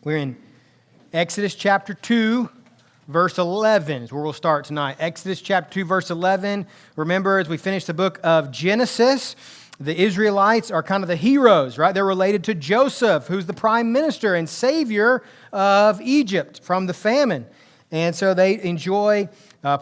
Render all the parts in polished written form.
We're in Exodus chapter 2, verse 11 is where we'll start tonight. Exodus chapter 2, verse 11. Remember, as we finish the book of Genesis, the Israelites are kind of the heroes, right? They're related to Joseph, who's the prime minister and savior of Egypt from the famine. And so they enjoy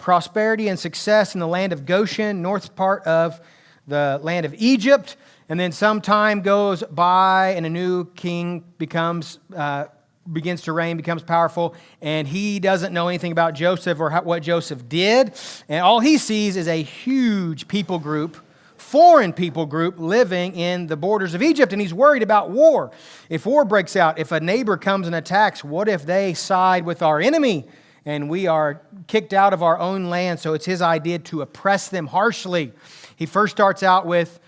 prosperity and success in the land of Goshen, north part of the land of Egypt. And then some time goes by and a new king begins to reign, becomes powerful, and he doesn't know anything about Joseph or what Joseph did. And all he sees is a huge people group, foreign people group, living in the borders of Egypt, and he's worried about war. If war breaks out, if a neighbor comes and attacks, what if they side with our enemy and we are kicked out of our own land? So it's his idea to oppress them harshly. He first starts out with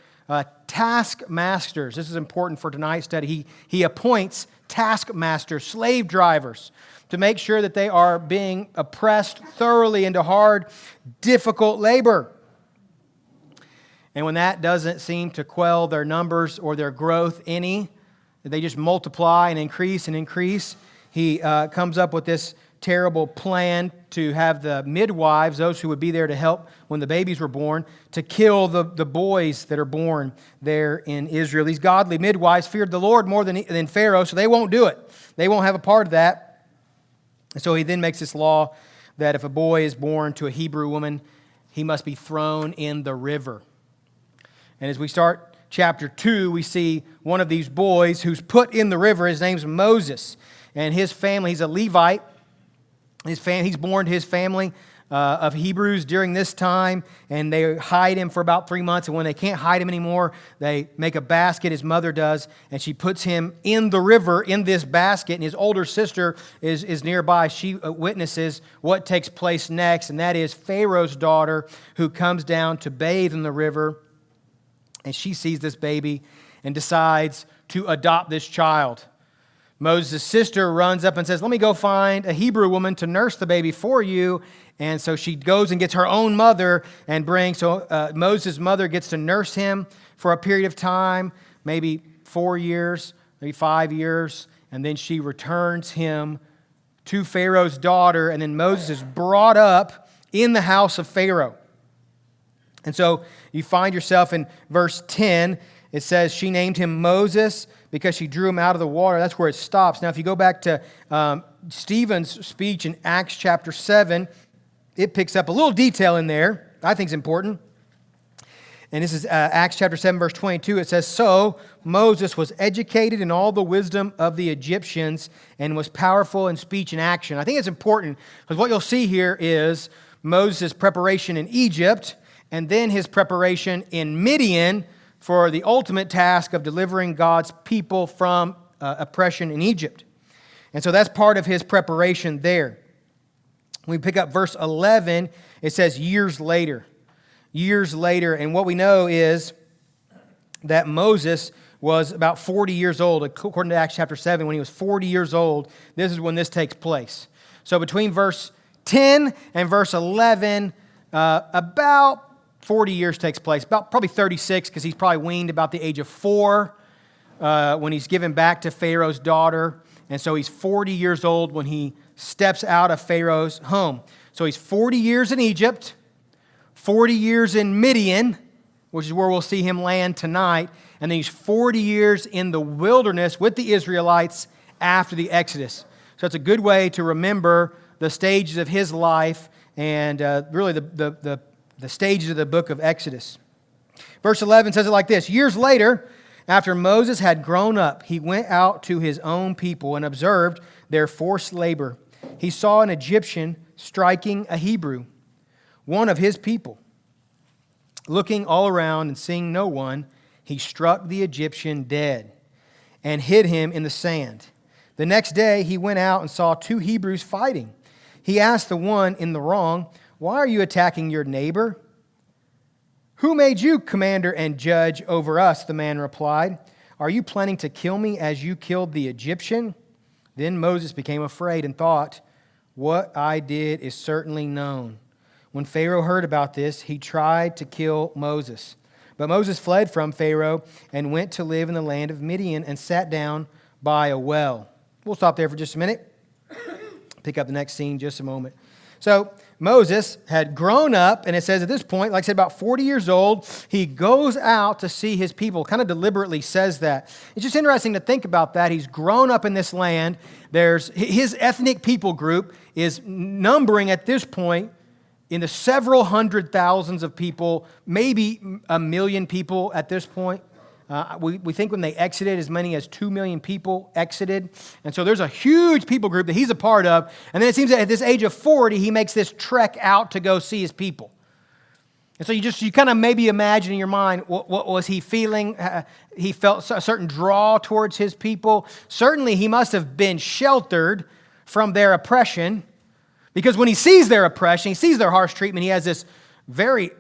taskmasters. This is important for tonight's study. He appoints taskmasters, slave drivers, to make sure that they are being oppressed thoroughly into hard, difficult labor. And when that doesn't seem to quell their numbers or their growth any, they just multiply and increase, he comes up with this terrible plan to have the midwives, those who would be there to help when the babies were born, to kill the boys that are born there in Israel. These godly midwives feared the Lord more than Pharaoh, so they won't do it. They won't have a part of that. And so he then makes this law that if a boy is born to a Hebrew woman, he must be thrown in the river. And as we start chapter 2, we see one of these boys who's put in the river. His name's Moses. And his family, he's a Levite. He's born to his family of Hebrews during this time, and they hide him for about 3 months, and when they can't hide him anymore, they make a basket, his mother does, and she puts him in the river in this basket, and his older sister is nearby. She witnesses what takes place next, and that is Pharaoh's daughter who comes down to bathe in the river, and she sees this baby and decides to adopt this child. Moses' sister runs up and says, "Let me go find a Hebrew woman to nurse the baby for you." And so she goes and gets her own mother and brings. So Moses' mother gets to nurse him for a period of time, maybe 4 years, maybe 5 years. And then she returns him to Pharaoh's daughter. And then Moses is brought up in the house of Pharaoh. And so you find yourself in verse 10. It says, she named him Moses because she drew him out of the water. That's where it stops. Now, if you go back to Stephen's speech in Acts chapter 7, it picks up a little detail in there I think is important. And this is Acts chapter 7, verse 22. It says, "So Moses was educated in all the wisdom of the Egyptians and was powerful in speech and action." I think it's important because what you'll see here is Moses' preparation in Egypt and then his preparation in Midian for the ultimate task of delivering God's people from oppression in Egypt. And so that's part of his preparation there. When we pick up verse 11, it says years later. Years later, and what we know is that Moses was about 40 years old. According to Acts chapter 7, when he was 40 years old, this is when this takes place. So between verse 10 and verse 11, about 40 years takes place, about probably 36, because he's probably weaned about the age of 4 when he's given back to Pharaoh's daughter. And so he's 40 years old when he steps out of Pharaoh's home. So he's 40 years in Egypt, 40 years in Midian, which is where we'll see him land tonight, and then he's 40 years in the wilderness with the Israelites after the Exodus. So it's a good way to remember the stages of his life and really the stages of the book of Exodus. Verse 11 says it like this: "Years later, after Moses had grown up, he went out to his own people and observed their forced labor. He saw an Egyptian striking a Hebrew, one of his people. Looking all around and seeing no one, he struck the Egyptian dead and hid him in the sand. The next day he went out and saw 2 Hebrews fighting. He asked the one in the wrong, 'Why are you attacking your neighbor?' 'Who made you commander and judge over us?' the man replied. 'Are you planning to kill me as you killed the Egyptian?' Then Moses became afraid and thought, 'What I did is certainly known.' When Pharaoh heard about this, he tried to kill Moses. But Moses fled from Pharaoh and went to live in the land of Midian and sat down by a well. We'll stop there for just a minute. Pick up the next scene in just a moment. So Moses had grown up, and it says at this point, like I said, about 40 years old, he goes out to see his people. Kind of deliberately says that. It's just interesting to think about that. He's grown up in this land. There's his ethnic people group is numbering at this point in the several hundred thousands of people, maybe 1 million people at this point. We think when they exited, as many as 2 million people exited. And so there's a huge people group that he's a part of. And then it seems that at this age of 40, he makes this trek out to go see his people. And so you kind of maybe imagine in your mind, what was he feeling? He felt a certain draw towards his people. Certainly he must have been sheltered from their oppression, because when he sees their oppression, he sees their harsh treatment, he has this very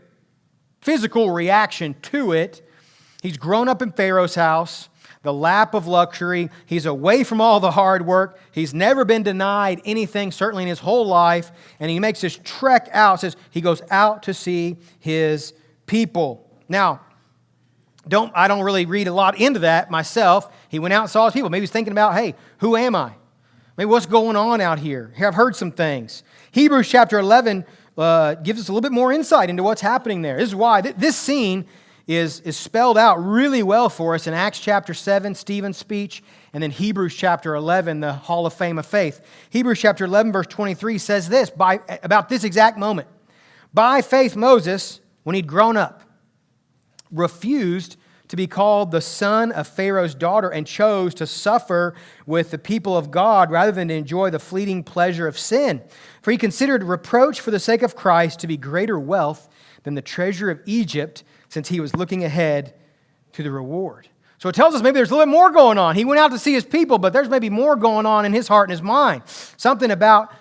physical reaction to it. He's grown up in Pharaoh's house, the lap of luxury. He's away from all the hard work. He's never been denied anything, certainly in his whole life. And he makes this trek out. Says he goes out to see his people. Now, I don't really read a lot into that myself. He went out and saw his people. Maybe he's thinking about, hey, who am I? Maybe what's going on out here? I've heard some things. Hebrews chapter 11 gives us a little bit more insight into what's happening there. This is why this scene is spelled out really well for us in Acts chapter 7, Stephen's speech, and then Hebrews chapter 11, the Hall of Fame of Faith. Hebrews chapter 11, verse 23 says this about this exact moment. By faith, Moses, when he'd grown up, refused to be called the son of Pharaoh's daughter and chose to suffer with the people of God rather than to enjoy the fleeting pleasure of sin. For he considered reproach for the sake of Christ to be greater wealth than the treasure of Egypt, since he was looking ahead to the reward. So it tells us maybe there's a little bit more going on. He went out to see his people, but there's maybe more going on in his heart and his mind. Something about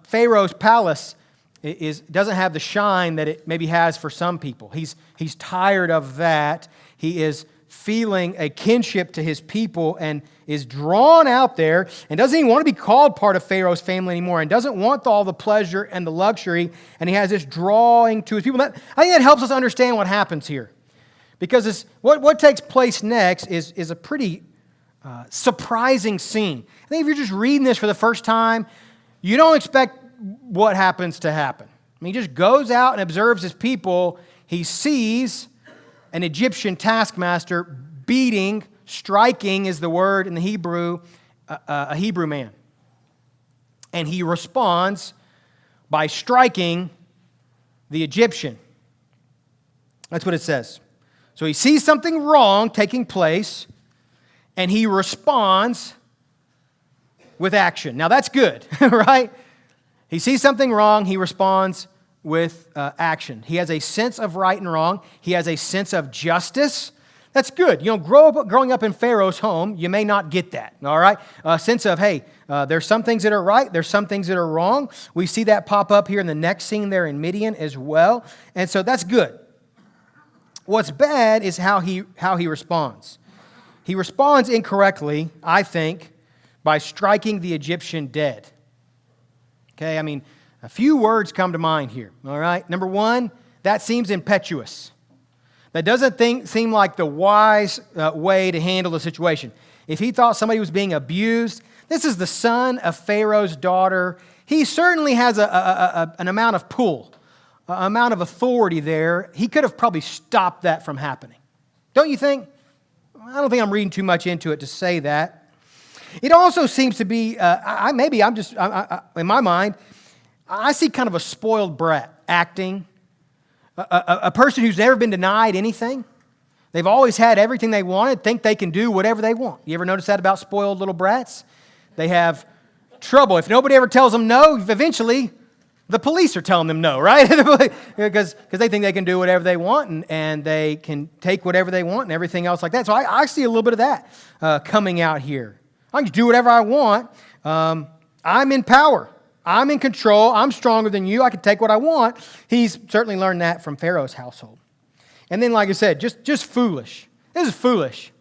Pharaoh's palace doesn't have the shine that it maybe has for some people. He's tired of that. He is feeling a kinship to his people and is drawn out there and doesn't even want to be called part of Pharaoh's family anymore and doesn't want all the pleasure and the luxury, and he has this drawing to his people. I think that helps us understand what happens here, because what takes place next is a pretty surprising scene. I think if you're just reading this for the first time, you don't expect what happens to happen. I mean, he just goes out and observes his people. He sees an Egyptian taskmaster striking is the word in the Hebrew, a Hebrew man. And he responds by striking the Egyptian. That's what it says. So he sees something wrong taking place, and he responds with action. Now that's good, right? He sees something wrong, he responds with action. He has a sense of right and wrong. He has a sense of justice. That's good. You know, growing up in Pharaoh's home, you may not get that, all right? A sense of, hey, there's some things that are right, there's some things that are wrong. We see that pop up here in the next scene there in Midian as well. And so that's good. What's bad is how he responds. He responds incorrectly, I think, by striking the Egyptian dead. Okay, I mean, a few words come to mind here, all right? Number one, that seems impetuous. That doesn't seem like the wise way to handle the situation. If he thought somebody was being abused, this is the son of Pharaoh's daughter. He certainly has an amount of pull, an amount of authority there. He could have probably stopped that from happening. Don't you think? I don't think I'm reading too much into it to say that. It also seems to be, in my mind, I see kind of a spoiled brat acting, a person who's never been denied anything. They've always had everything they wanted, think they can do whatever they want. You ever notice that about spoiled little brats? They have trouble. If nobody ever tells them no, eventually the police are telling them no, right? Because they think they can do whatever they want and they can take whatever they want and everything else like that. So I see a little bit of that coming out here. I can do whatever I want. I'm in power. I'm in control. I'm stronger than you. I can take what I want. He's certainly learned that from Pharaoh's household. And then, like I said, just foolish. This is foolish.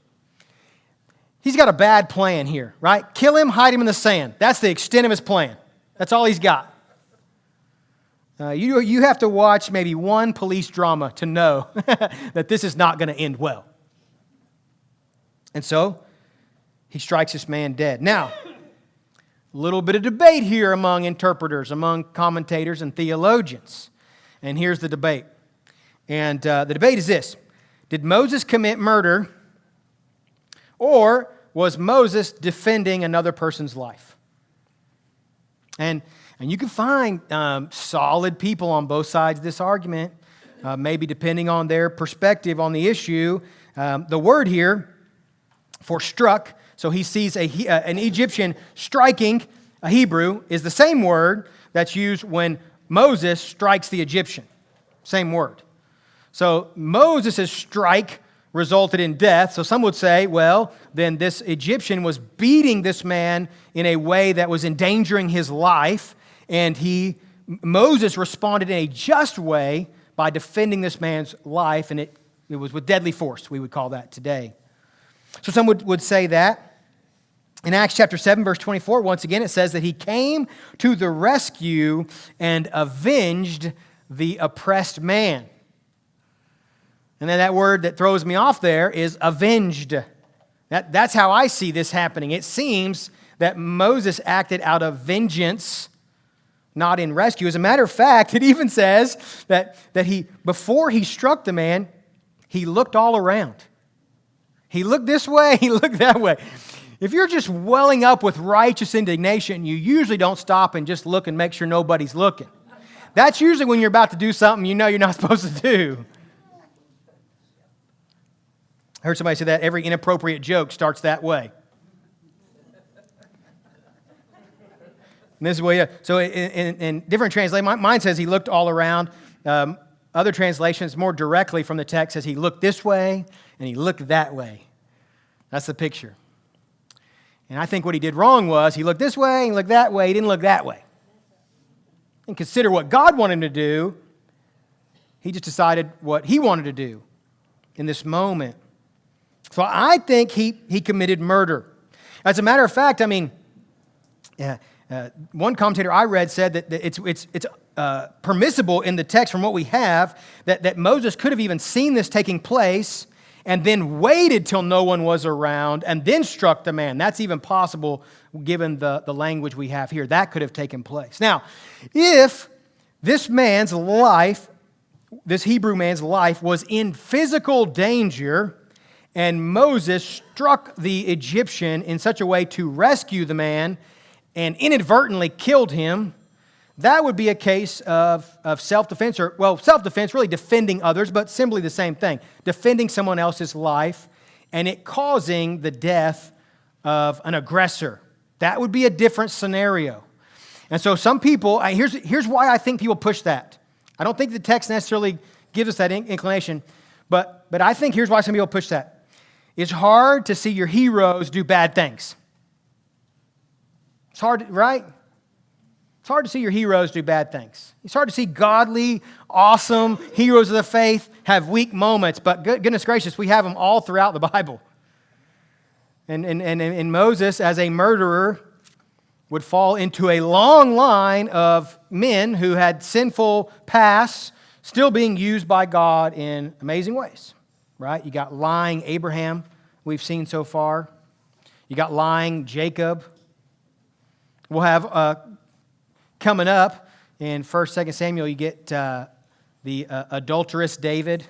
He's got a bad plan here, right? Kill him, hide him in the sand. That's the extent of his plan. That's all he's got. You have to watch maybe one police drama to know that this is not going to end well. And so, he strikes this man dead. Now, little bit of debate here among interpreters, among commentators and theologians. And here's the debate. And the debate is this: did Moses commit murder, or was Moses defending another person's life? And you can find solid people on both sides of this argument, maybe depending on their perspective on the issue. The word here for struck, so he sees an Egyptian striking a Hebrew, is the same word that's used when Moses strikes the Egyptian. Same word. So Moses' strike resulted in death. So some would say, well, then this Egyptian was beating this man in a way that was endangering his life, and Moses responded in a just way by defending this man's life, and it was with deadly force, we would call that today. So some would say that. In Acts chapter 7, verse 24, once again, it says that he came to the rescue and avenged the oppressed man. And then that word that throws me off there is avenged. That's how I see this happening. It seems that Moses acted out of vengeance, not in rescue. As a matter of fact, it even says that before he struck the man, he looked all around. He looked this way, he looked that way. If you're just welling up with righteous indignation, you usually don't stop and just look and make sure nobody's looking. That's usually when you're about to do something you know you're not supposed to do. I heard somebody say that every inappropriate joke starts that way. And this is what, so in different translations, mine says he looked all around. Other translations, more directly from the text, says he looked this way and he looked that way. That's the picture. And I think what he did wrong was he looked this way and he looked that way. He didn't look that way. And consider what God wanted him to do. He just decided what he wanted to do in this moment. So I think he committed murder. As a matter of fact, I mean, one commentator I read said that it's permissible in the text from what we have that Moses could have even seen this taking place and then waited till no one was around and then struck the man. That's even possible given the language we have here. That could have taken place. Now, if this man's life, this Hebrew man's life, was in physical danger and Moses struck the Egyptian in such a way to rescue the man and inadvertently killed him, that would be a case of self-defense, self-defense, really defending others, but simply the same thing, defending someone else's life and it causing the death of an aggressor. That would be a different scenario. And so some people, here's why I think people push that. I don't think the text necessarily gives us that inclination, but I think here's why some people push that. It's hard to see your heroes do bad things. It's hard, right? It's hard to see your heroes do bad things. It's hard to see godly, awesome heroes of the faith have weak moments, but goodness gracious, we have them all throughout the Bible. And Moses, as a murderer, would fall into a long line of men who had sinful pasts still being used by God in amazing ways, right? You got lying Abraham, we've seen so far. You got lying Jacob. We'll have coming up in 1st, 2nd Samuel, you get the adulterous David,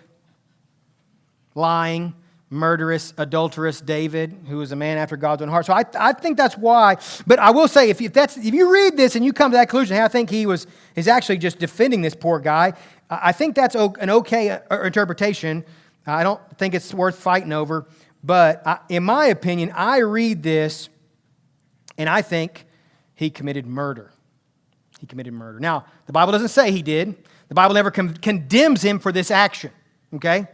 lying, murderous, adulterous David, who was a man after God's own heart. So I think that's why. But I will say, if you read this and you come to that conclusion, hey, I think he's actually just defending this poor guy, I think that's an okay interpretation. I don't think it's worth fighting over. But in my opinion, I read this and I think he committed murder. He committed murder. Now, the Bible doesn't say he did. The Bible never condemns him for this action, okay?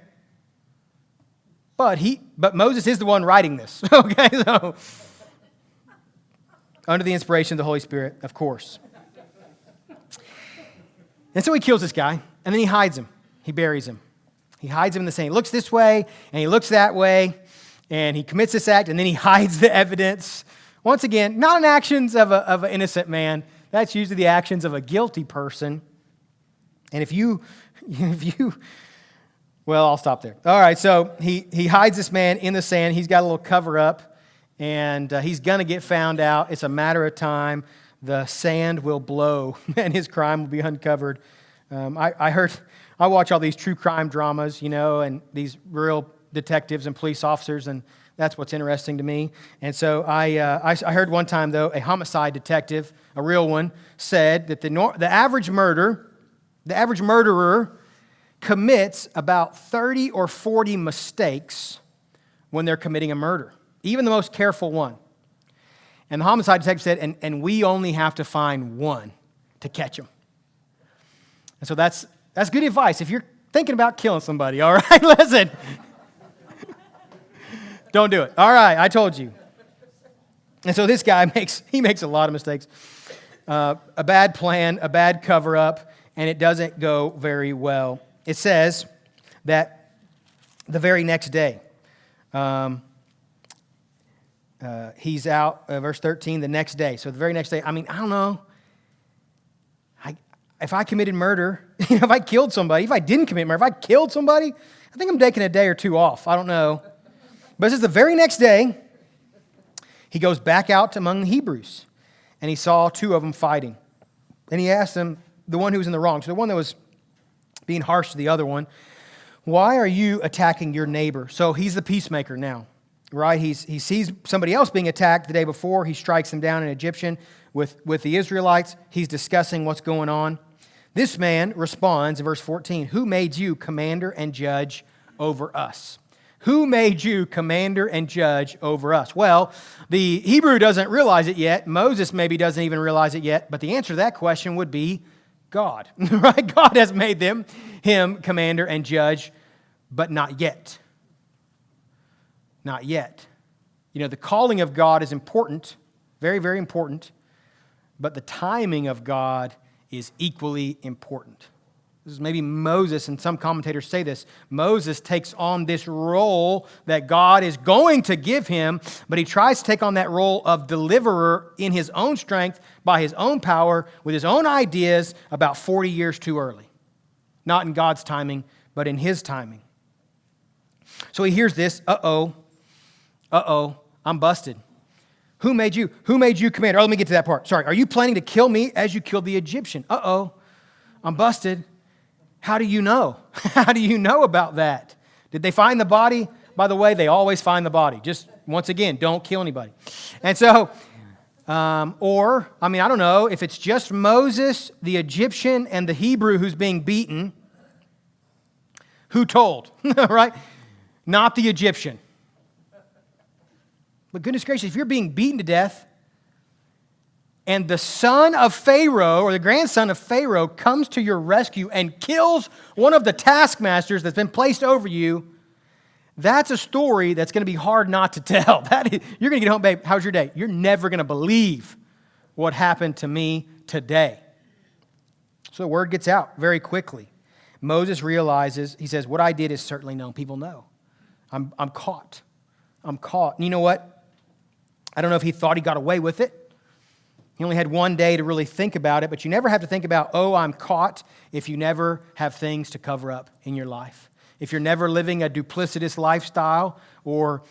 But Moses is the one writing this, okay? So, under the inspiration of the Holy Spirit, of course. And so he kills this guy, and then he hides him. He buries him. He hides him in the sand. He looks this way, and he looks that way, and he commits this act, and then he hides the evidence. Once again, not an actions of an innocent man. That's usually the actions of a guilty person. And if you, well, I'll stop there. All right, so he hides this man in the sand. He's got a little cover up, and he's going to get found out. It's a matter of time. The sand will blow, and his crime will be uncovered. I watch all these true crime dramas, and these real detectives and police officers, and that's what's interesting to me. And so I heard one time, though, a homicide detective, a real one, said that the average murderer commits about 30 or 40 mistakes when they're committing a murder, even the most careful one. And the homicide detective said, and we only have to find one to catch him. And so that's good advice. If you're thinking about killing somebody, all right, listen. Don't do it. All right, I told you. And so this guy makes a lot of mistakes. A bad plan, a bad cover-up, and it doesn't go very well. It says that the very next day, he's out, verse 13, the next day. So the very next day, I don't know. If I committed murder, if I killed somebody, if I didn't commit murder, if I killed somebody, I think I'm taking a day or two off. I don't know. But it says the very next day, he goes back out among the Hebrews, and he saw two of them fighting. And he asked them, the one who was in the wrong, so the one that was being harsh to the other one, why are you attacking your neighbor? So he's the peacemaker now, right? He sees somebody else being attacked the day before. He strikes them down, an Egyptian, with the Israelites. He's discussing what's going on. This man responds in verse 14, who made you commander and judge over us? Who made you commander and judge over us? Well, the Hebrew doesn't realize it yet. Moses maybe doesn't even realize it yet. But the answer to that question would be God, right? God has made him commander and judge, but not yet. Not yet. The calling of God is important, very, very important. But the timing of God is equally important. This is maybe Moses, and some commentators say this. Moses takes on this role that God is going to give him, but he tries to take on that role of deliverer in his own strength, by his own power, with his own ideas, about 40 years too early. Not in God's timing, but in his timing. So he hears this, I'm busted. Who made you commander? Oh, let me get to that part. Sorry. Are you planning to kill me as you killed the Egyptian? I'm busted. How do you know? How do you know about that? Did they find the body? By the way, they always find the body. Just once again, don't kill anybody. And so, I don't know, if it's just Moses, the Egyptian, and the Hebrew who's being beaten, who told? Right? Not the Egyptian. But goodness gracious, if you're being beaten to death and the son of Pharaoh or the grandson of Pharaoh comes to your rescue and kills one of the taskmasters that's been placed over you, that's a story that's going to be hard not to tell. You're going to get home, babe, how's your day? You're never going to believe what happened to me today. So the word gets out very quickly. Moses realizes, he says, what I did is certainly known. People know. I'm caught. I'm caught. And you know what? I don't know if he thought he got away with it. He only had one day to really think about it, but you never have to think about, I'm caught, if you never have things to cover up in your life. If you're never living a duplicitous lifestyle or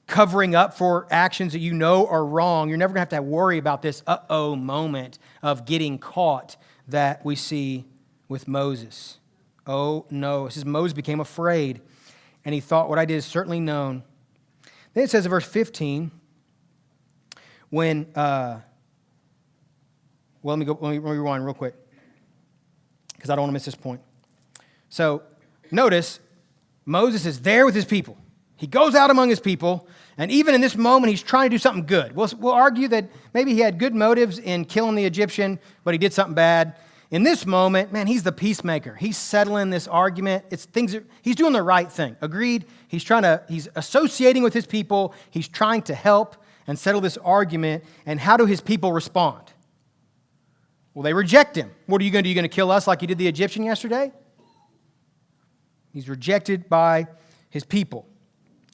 covering up for actions that you know are wrong, you're never going to have to worry about this moment of getting caught that we see with Moses. Oh no, it says Moses became afraid, and he thought, what I did is certainly known. Then it says in verse 15, when, let me rewind real quick, because I don't want to miss this point. So notice, Moses is there with his people. He goes out among his people, and even in this moment, he's trying to do something good. We'll argue that maybe he had good motives in killing the Egyptian, but he did something bad. In this moment, man, he's the peacemaker. He's settling this argument. He's doing the right thing. Agreed? He's associating with his people. He's trying to help and settle this argument. And how do his people respond? Well, they reject him. What are you going to do? Are you going to kill us like you did the Egyptian yesterday? He's rejected by his people.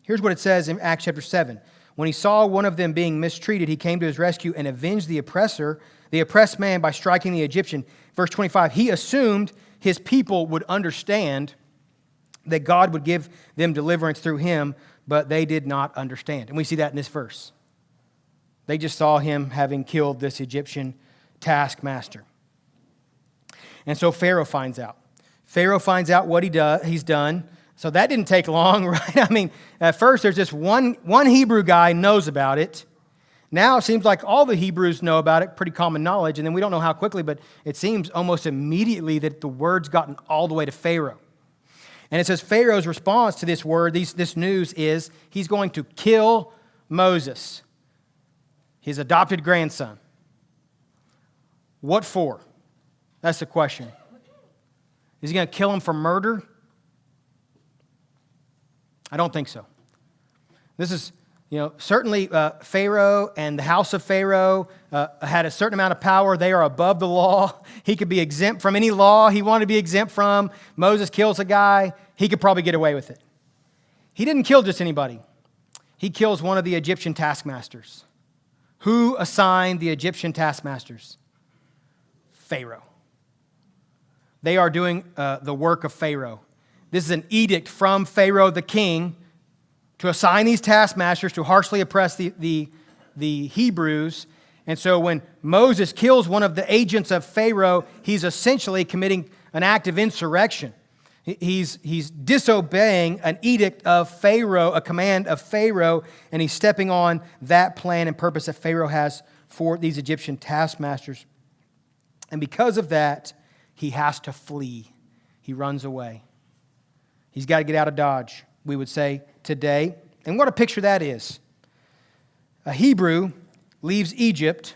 Here's what it says in Acts chapter 7. When he saw one of them being mistreated, he came to his rescue and avenged the oppressed man by striking the Egyptian. Verse 25, he assumed his people would understand that God would give them deliverance through him, but they did not understand. And we see that in this verse. They just saw him having killed this Egyptian taskmaster. And so Pharaoh finds out. Pharaoh finds out what he's done. So that didn't take long, right? I mean, at first there's just one Hebrew guy knows about it. Now it seems like all the Hebrews know about it, pretty common knowledge, and then we don't know how quickly, but it seems almost immediately that the word's gotten all the way to Pharaoh. And it says Pharaoh's response to this word, this news is he's going to kill Moses, his adopted grandson. What for? That's the question. Is he going to kill him for murder? I don't think so. This is, certainly Pharaoh and the house of Pharaoh had a certain amount of power. They are above the law. He could be exempt from any law he wanted to be exempt from. Moses kills a guy. He could probably get away with it. He didn't kill just anybody. He kills one of the Egyptian taskmasters. Who assigned the Egyptian taskmasters? Pharaoh. They are doing the work of Pharaoh. This is an edict from Pharaoh the king to assign these taskmasters to harshly oppress the Hebrews. And so when Moses kills one of the agents of Pharaoh, he's essentially committing an act of insurrection. He's disobeying an edict of Pharaoh, a command of Pharaoh, and he's stepping on that plan and purpose that Pharaoh has for these Egyptian taskmasters. And because of that, he has to flee. He runs away. He's got to get out of Dodge, we would say today. And what a picture that is. A Hebrew leaves Egypt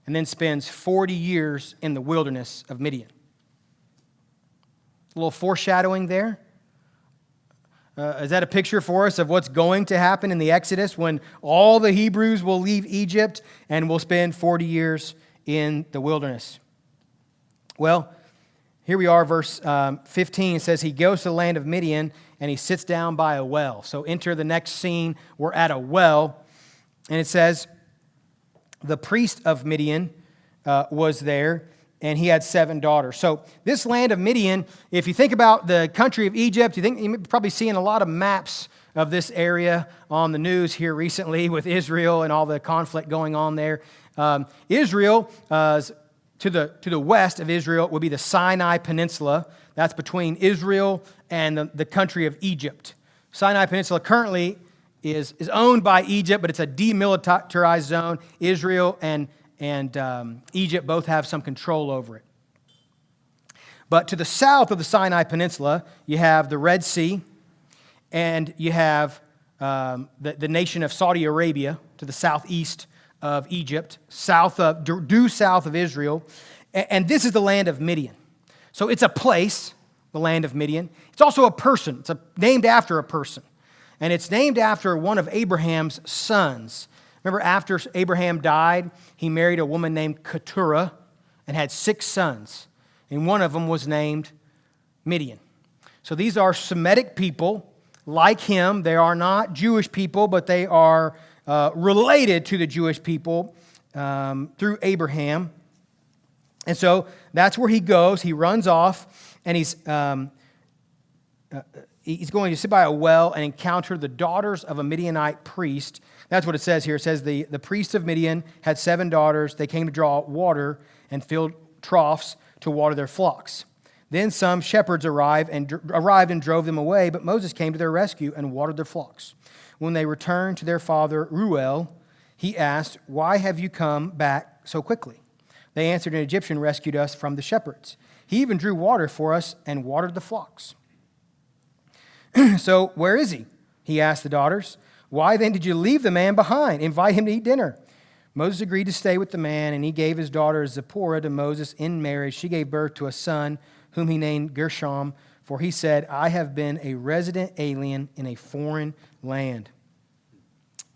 and then spends 40 years in the wilderness of Midian. A little foreshadowing there. Is that a picture for us of what's going to happen in the Exodus when all the Hebrews will leave Egypt and will spend 40 years in the wilderness? Well, here we are, verse 15. It says, he goes to the land of Midian and he sits down by a well. So enter the next scene. We're at a well. And it says, the priest of Midian was there, and he had 7 daughters. So this land of Midian, if you think about the country of Egypt, you're probably seeing a lot of maps of this area on the news here recently with Israel and all the conflict going on there. Israel, to the west of Israel, would be the Sinai Peninsula. That's between Israel and the country of Egypt. Sinai Peninsula currently is owned by Egypt, but it's a demilitarized zone. Israel and Egypt both have some control over it. But to the south of the Sinai Peninsula, you have the Red Sea, and you have the nation of Saudi Arabia to the southeast of Egypt, due south of Israel, and this is the land of Midian. So it's a place, the land of Midian. It's also a person. It's named after a person, and it's named after one of Abraham's sons. Remember, after Abraham died, he married a woman named Keturah and had 6 sons, and one of them was named Midian. So these are Semitic people like him. They are not Jewish people, but they are related to the Jewish people through Abraham. And so that's where he goes. He runs off, and he's going to sit by a well and encounter the daughters of a Midianite priest. That's what it says here. It says the priest of Midian had 7 daughters. They came to draw water and filled troughs to water their flocks. Then some shepherds arrived and drove them away, but Moses came to their rescue and watered their flocks. When they returned to their father Reuel, he asked, "Why have you come back so quickly?" They answered, "An Egyptian rescued us from the shepherds. He even drew water for us and watered the flocks." "So where is he?" he asked the daughters. "Why then did you leave the man behind? Invite him to eat dinner." Moses agreed to stay with the man, and he gave his daughter Zipporah to Moses in marriage. She gave birth to a son, whom he named Gershom, for he said, "I have been a resident alien in a foreign land."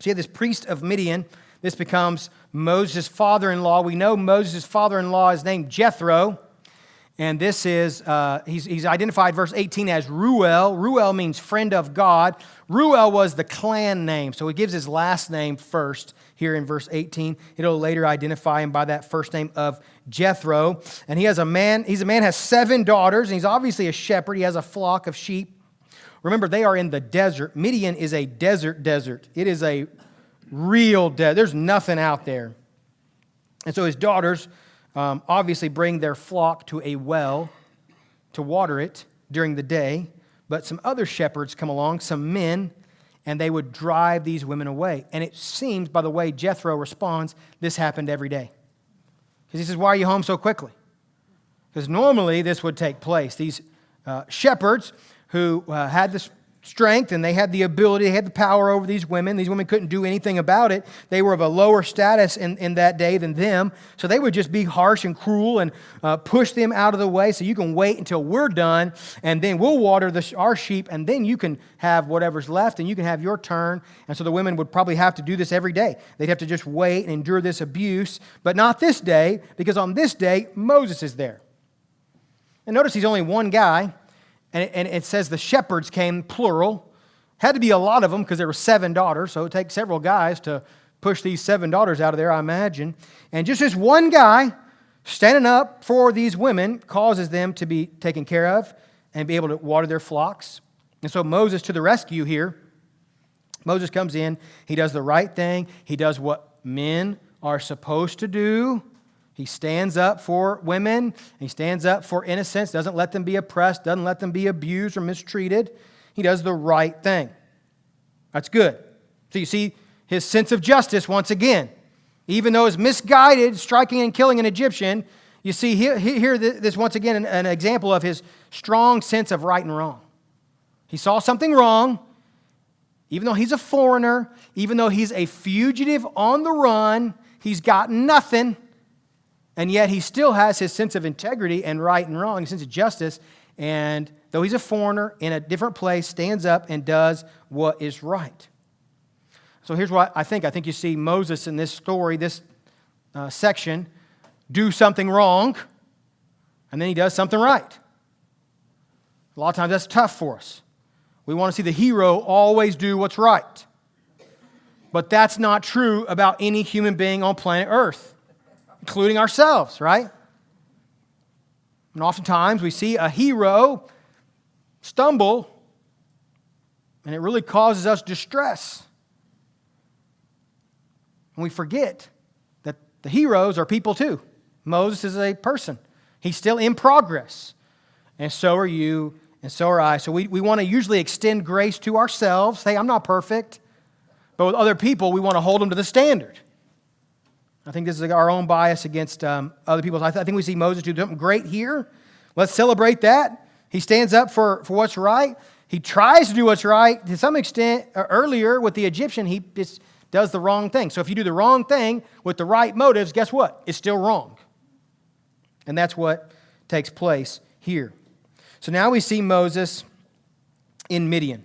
So you have this priest of Midian. This becomes Moses' father-in-law. We know Moses' father-in-law is named Jethro. And this is, he's identified, verse 18, as Reuel. Reuel means friend of God. Reuel was the clan name, so he gives his last name first here in verse 18. It'll later identify him by that first name of Jethro. And he's a man has 7 daughters, and he's obviously a shepherd. He has a flock of sheep Remember, they are in the desert. Midian is a desert. It is a real desert. There's nothing out there. And so his daughters obviously bring their flock to a well to water it during the day. But some other shepherds come along, some men, and they would drive these women away. And it seems, by the way Jethro responds, this happened every day. Because he says, why are you home so quickly? Because normally this would take place. These shepherds who had the strength and they had the ability, they had the power over these women. These women couldn't do anything about it. They were of a lower status in that day than them. So they would just be harsh and cruel and push them out of the way. So you can wait until we're done and then we'll water our sheep and then you can have whatever's left and you can have your turn. And so the women would probably have to do this every day. They'd have to just wait and endure this abuse. But not this day, because on this day, Moses is there. And notice he's only one guy. And it says the shepherds came, plural. Had to be a lot of them because there were 7 daughters, so it takes several guys to push these 7 daughters out of there, I imagine. And just this one guy standing up for these women causes them to be taken care of and be able to water their flocks. And so Moses to the rescue here. Moses comes in. He does the right thing. He does what men are supposed to do. He stands up for women. He stands up for innocents, doesn't let them be oppressed, doesn't let them be abused or mistreated. He does the right thing. That's good. So you see his sense of justice once again. Even though it's misguided, striking and killing an Egyptian, you see here this once again an example of his strong sense of right and wrong. He saw something wrong, even though he's a foreigner, even though he's a fugitive on the run, he's got nothing. And yet he still has his sense of integrity and right and wrong, his sense of justice. And though he's a foreigner in a different place, stands up and does what is right. So here's what I think. I think you see Moses in this story, this section, do something wrong, and then he does something right. A lot of times that's tough for us. We want to see the hero always do what's right. But that's not true about any human being on planet Earth, including ourselves, right? And oftentimes we see a hero stumble, and it really causes us distress. And we forget that the heroes are people too. Moses is a person. He's still in progress. And so are you, and so are I. So we want to usually extend grace to ourselves. Hey, I'm not perfect. But with other people, we want to hold them to the standard. I think this is our own bias against other people. I think we see Moses do something great here. Let's celebrate that. He stands up for what's right. He tries to do what's right. To some extent, earlier with the Egyptian, he just does the wrong thing. So if you do the wrong thing with the right motives, guess what? It's still wrong. And that's what takes place here. So now we see Moses in Midian.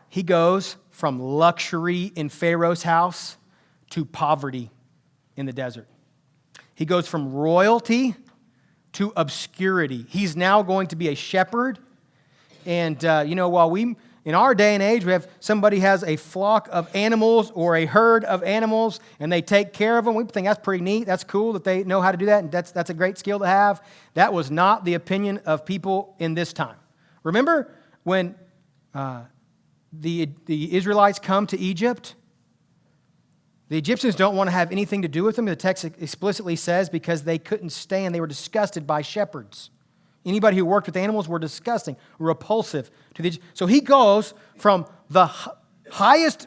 He goes from luxury in Pharaoh's house to poverty in the desert. He goes from royalty to obscurity. He's now going to be a shepherd. And, while we, in our day and age, we have somebody has a flock of animals or a herd of animals and they take care of them, we think that's pretty neat. That's cool that they know how to do that, and that's a great skill to have. That was not the opinion of people in this time. Remember when the Israelites come to Egypt? The Egyptians don't want to have anything to do with them. The text explicitly says because they couldn't stand, they were disgusted by shepherds. Anybody who worked with animals were disgusting, repulsive to the Egyptians. So he goes from the highest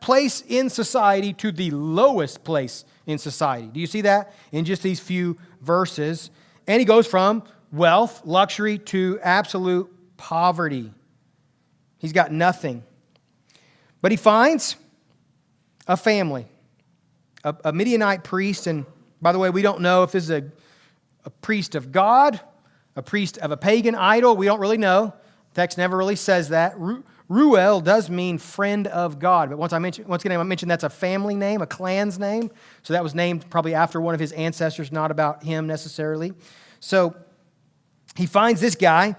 place in society to the lowest place in society. Do you see that in just these few verses? And he goes from wealth, luxury, to absolute poverty. He's got nothing. But he finds a family, a Midianite priest. And by the way, we don't know if this is a priest of God, a priest of a pagan idol. We don't really know. The text never really says that. Ruel does mean friend of God. But once again, I mentioned that's a family name, a clan's name. So that was named probably after one of his ancestors, not about him necessarily. So he finds this guy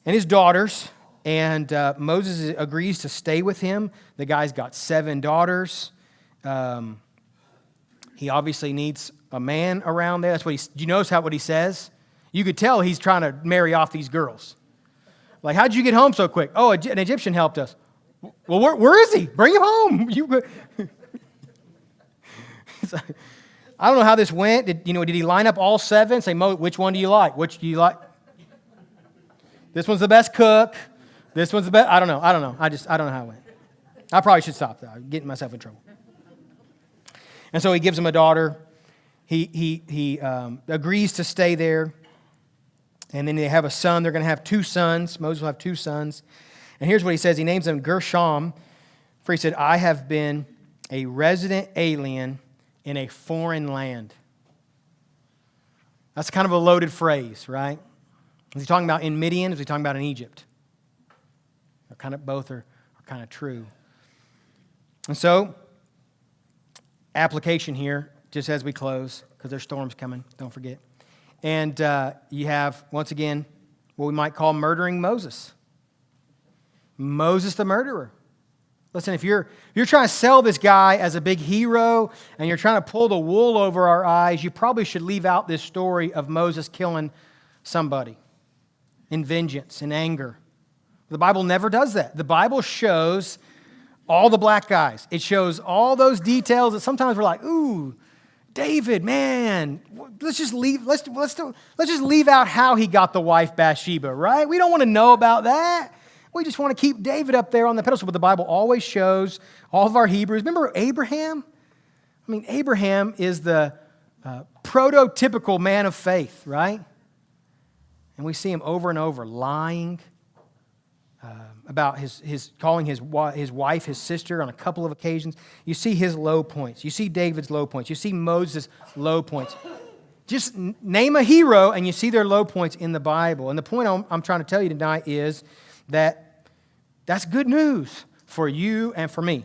and his daughters. And Moses agrees to stay with him. The guy's got 7 daughters. He obviously needs a man around there. That's what do you notice what he says? You could tell he's trying to marry off these girls. Like, how'd you get home so quick? Oh, an Egyptian helped us. Well, where is he? Bring him home. I don't know how this went. Did he line up all 7? Say, which one do you like? Which do you like? This one's the best cook. This one's the best. I don't know. I don't know how it went. I probably should stop, though. I'm getting myself in trouble. And so he gives him a daughter. He agrees to stay there. And then they have a son. They're going to have 2 sons. Moses will have 2 sons. And here's what he says. He names them Gershom, for he said, I have been a resident alien in a foreign land. That's kind of a loaded phrase, right? Is he talking about in Midian? Is he talking about in Egypt? Both are kind of true. And so, application here, just as we close, because there's storms coming, don't forget. And you have, once again, what we might call murdering Moses. Moses the murderer. Listen, if you're trying to sell this guy as a big hero and you're trying to pull the wool over our eyes, you probably should leave out this story of Moses killing somebody in vengeance, in anger. The Bible never does that. The Bible shows all the black guys. It shows all those details that sometimes we're like, ooh, David, man, let's just leave out how he got the wife Bathsheba, right? We don't want to know about that. We just want to keep David up there on the pedestal. But the Bible always shows all of our Hebrews. Remember Abraham? I mean, Abraham is the prototypical man of faith, right? And we see him over and over lying about his calling his wife his sister on a couple of occasions. You see his low points. You see David's low points. You see Moses' low points. Just name a hero and you see their low points in the Bible. And the point I'm trying to tell you tonight is that's good news for you and for me.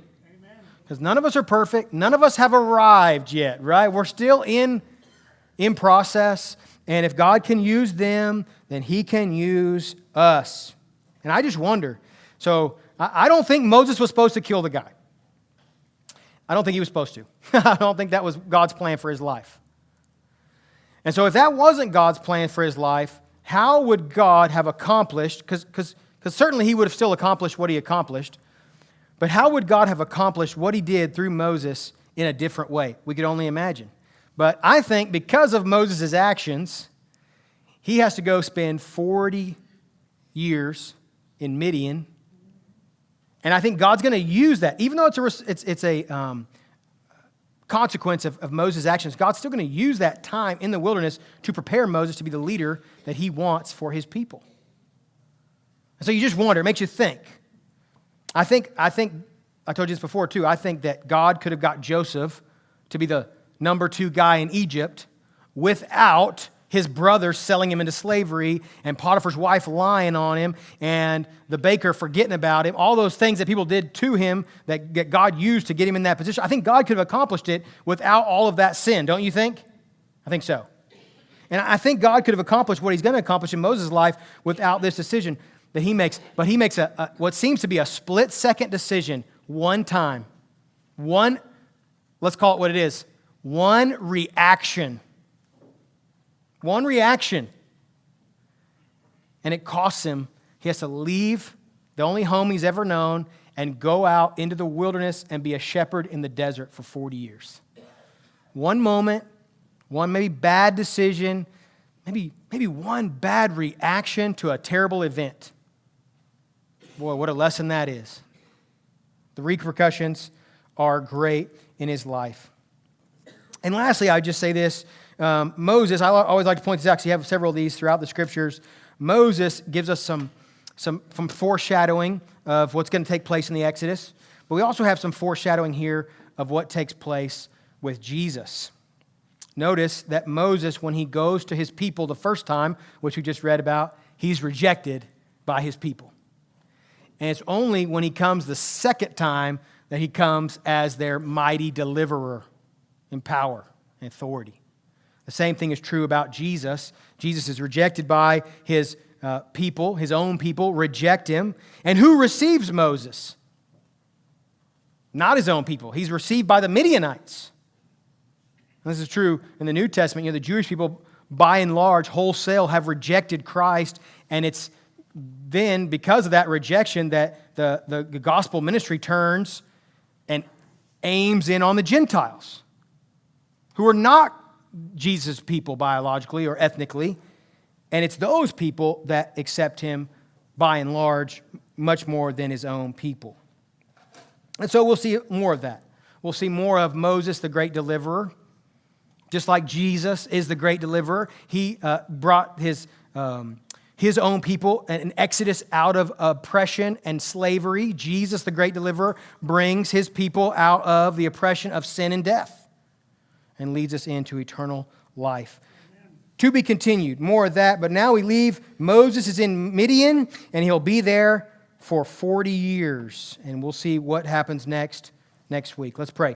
Because none of us are perfect. None of us have arrived yet, right? We're still in process. And if God can use them, then He can use us. And I just wonder. So I don't think Moses was supposed to kill the guy. I don't think he was supposed to. I don't think that was God's plan for his life. And so if that wasn't God's plan for his life, how would God have accomplished, because certainly he would have still accomplished what he accomplished, but how would God have accomplished what he did through Moses in a different way? We could only imagine. But I think because of Moses' actions, he has to go spend 40 years in Midian. And I think God's going to use that. Even though it's a consequence of Moses' actions, God's still going to use that time in the wilderness to prepare Moses to be the leader that he wants for his people. And so you just wonder, it makes you think. I think I told you this before too, I think that God could have got Joseph to be the number 2 guy in Egypt without his brothers selling him into slavery and Potiphar's wife lying on him and the baker forgetting about him, all those things that people did to him that God used to get him in that position. I think God could have accomplished it without all of that sin, don't you think? I think so. And I think God could have accomplished what he's going to accomplish in Moses' life without this decision that he makes. But he makes what seems to be a split-second decision one time. Let's call it what it is, one reaction. One reaction. And it costs him. He has to leave the only home he's ever known and go out into the wilderness and be a shepherd in the desert for 40 years. One moment, one maybe bad decision, maybe one bad reaction to a terrible event. Boy, what a lesson that is. The repercussions are great in his life. And lastly, I would just say this. Moses, I always like to point this out because you have several of these throughout the scriptures. Moses gives us some foreshadowing of what's going to take place in the Exodus. But we also have some foreshadowing here of what takes place with Jesus. Notice that Moses, when he goes to his people the first time, which we just read about, he's rejected by his people. And it's only when he comes the second time that he comes as their mighty deliverer in power and authority. The same thing is true about Jesus. Jesus is rejected by his people, his own people reject him. And who receives Moses? Not his own people. He's received by the Midianites. And this is true in the New Testament. The Jewish people, by and large, wholesale have rejected Christ, and it's then, because of that rejection, that the gospel ministry turns and aims in on the Gentiles, who are not Jesus' people biologically or ethnically. And it's those people that accept him by and large much more than his own people. And so we'll see more of that. We'll see more of Moses, the great deliverer. Just like Jesus is the great deliverer, he brought his own people, an exodus out of oppression and slavery. Jesus, the great deliverer, brings his people out of the oppression of sin and death and leads us into eternal life. To be continued, more of that. But now we leave. Moses is in Midian, and he'll be there for 40 years. And we'll see what happens next week. Let's pray.